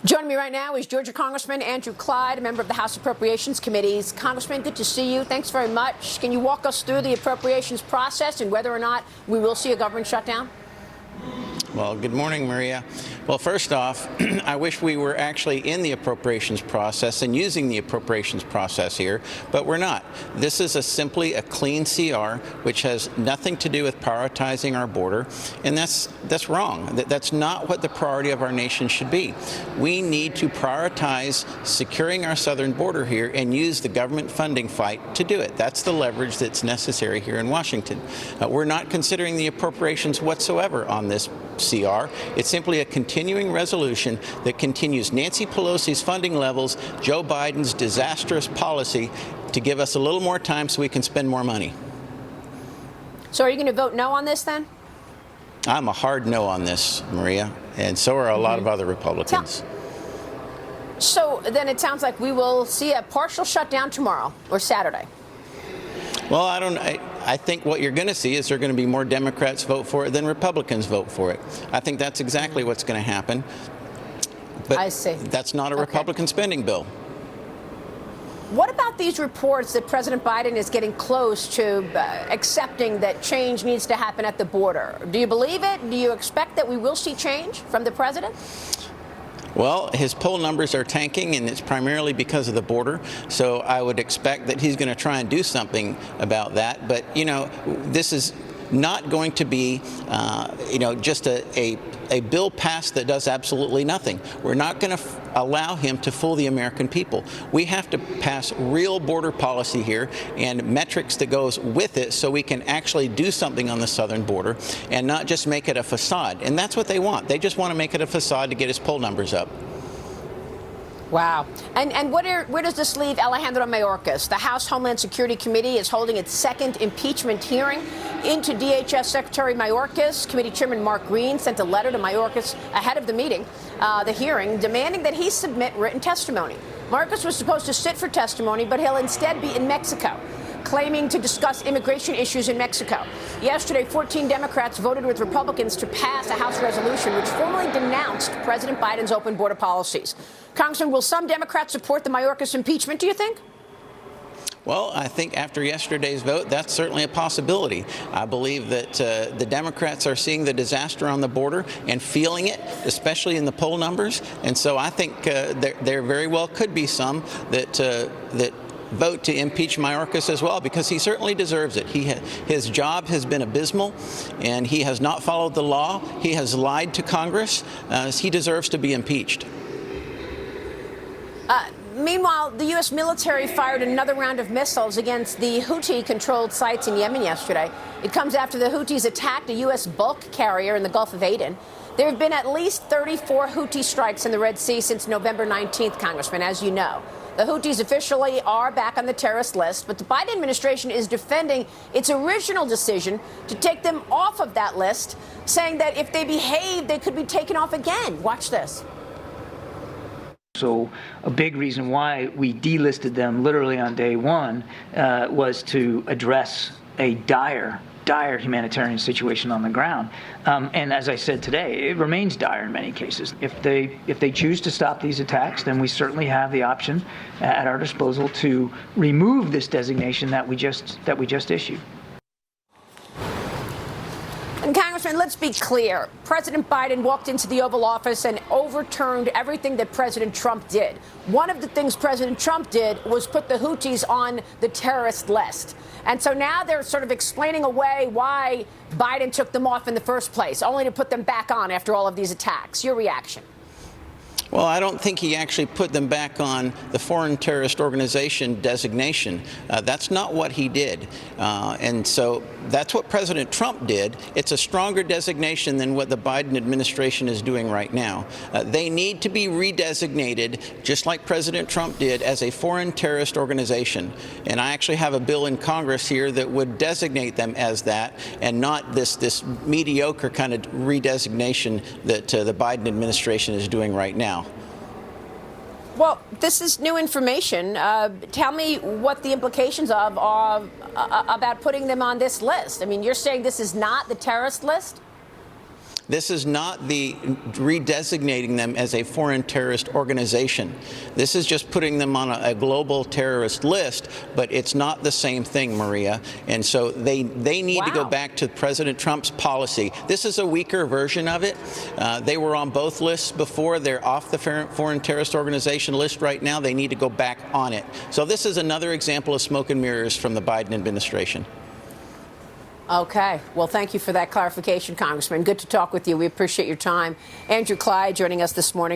Joining me right now is Georgia Congressman Andrew Clyde, a member of the House Appropriations Committees. Congressman, good to see you. Thanks very much. Can you walk us through the appropriations process and whether or not we will see a government shutdown? Well, good morning, Maria. Well, first off, I wish we were actually in the appropriations process and using the appropriations process here, but we're not. This is simply a clean CR, which has nothing to do with prioritizing our border, and that's wrong. That's not what the priority of our nation should be. We need to prioritize securing our southern border here and use the government funding fight to do it. That's the leverage that's necessary here in Washington. We're not considering the appropriations whatsoever on this CR. It's simply a continuing resolution that continues Nancy Pelosi's funding levels, Joe Biden's disastrous policy to give us a little more time so we can spend more money. So are you going to vote no on this then? I'm a hard no on this, Maria, and so are a lot of other Republicans. So then it sounds like we will see a partial shutdown tomorrow or Saturday. Well, I think what you're going to see is there are going to be more Democrats vote for it than Republicans vote for it. I think that's exactly what's going to happen. But I see. That's not a Republican spending bill. What about these reports that President Biden is getting close to accepting that change needs to happen at the border? Do you believe it? Do you expect that we will see change from the president? Well, his poll numbers are tanking, and it's primarily because of the border. So I would expect that he's going to try and do something about that. But, you know, this is not going to be, just a bill passed that does absolutely nothing. We're not going to allow him to fool the American people. We have to pass real border policy here and metrics that goes with it so we can actually do something on the southern border and not just make it a facade. And that's what they want. They just want to make it a facade to get his poll numbers up. Wow. And where does this leave Alejandro Mayorkas? The House Homeland Security Committee is holding its second impeachment hearing into DHS Secretary Mayorkas. Committee Chairman Mark Green sent a letter to Mayorkas ahead of the meeting, the hearing, demanding that he submit written testimony. Mayorkas was supposed to sit for testimony, but he'll instead be in Mexico, claiming to discuss immigration issues in Mexico. Yesterday, 14 Democrats voted with Republicans to pass a House resolution which formally denounced President Biden's open border policies. Congressman, will some Democrats support the Mayorkas impeachment, do you think? Well, I think after yesterday's vote, that's certainly a possibility. I believe that the Democrats are seeing the disaster on the border and feeling it, especially in the poll numbers. And so I think there very well could be some that vote to impeach Mayorkas as well, because he certainly deserves it. His job has been abysmal, and he has not followed the law. He has lied to Congress. He deserves to be impeached. Meanwhile, the U.S. military fired another round of missiles against the Houthi-controlled sites in Yemen yesterday. It comes after the Houthis attacked a U.S. bulk carrier in the Gulf of Aden. There have been at least 34 Houthi strikes in the Red Sea since November 19th, Congressman, as you know. The Houthis officially are back on the terrorist list, but the Biden administration is defending its original decision to take them off of that list, saying that if they behave, they could be taken off again. Watch this. So a big reason why we delisted them literally on day one was to address a dire humanitarian situation on the ground. And as I said today, it remains dire in many cases. If they choose to stop these attacks, then we certainly have the option at our disposal to remove this designation that we just issued. And Congressman, let's be clear. President Biden walked into the Oval Office and overturned everything that President Trump did. One of the things President Trump did was put the Houthis on the terrorist list. And so now they're sort of explaining away why Biden took them off in the first place, only to put them back on after all of these attacks. Your reaction? Well, I don't think he actually put them back on the foreign terrorist organization designation. That's not what he did. And so that's what President Trump did. It's a stronger designation than what the Biden administration is doing right now. They need to be redesignated, just like President Trump did, as a foreign terrorist organization. And I actually have a bill in Congress here that would designate them as that, and not this mediocre kind of redesignation that the Biden administration is doing right now. Well, this is new information. Tell me what the implications are about putting them on this list. I mean, you're saying this is not the terrorist list? This is not the redesignating them as a foreign terrorist organization. This is just putting them on a global terrorist list, but it's not the same thing, Maria. And so they need to go back to President Trump's policy. This is a weaker version of it. They were on both lists before. They're off the foreign terrorist organization list right now. They need to go back on it. So this is another example of smoke and mirrors from the Biden administration. Okay. Well, thank you for that clarification, Congressman. Good to talk with you. We appreciate your time. Andrew Clyde joining us this morning.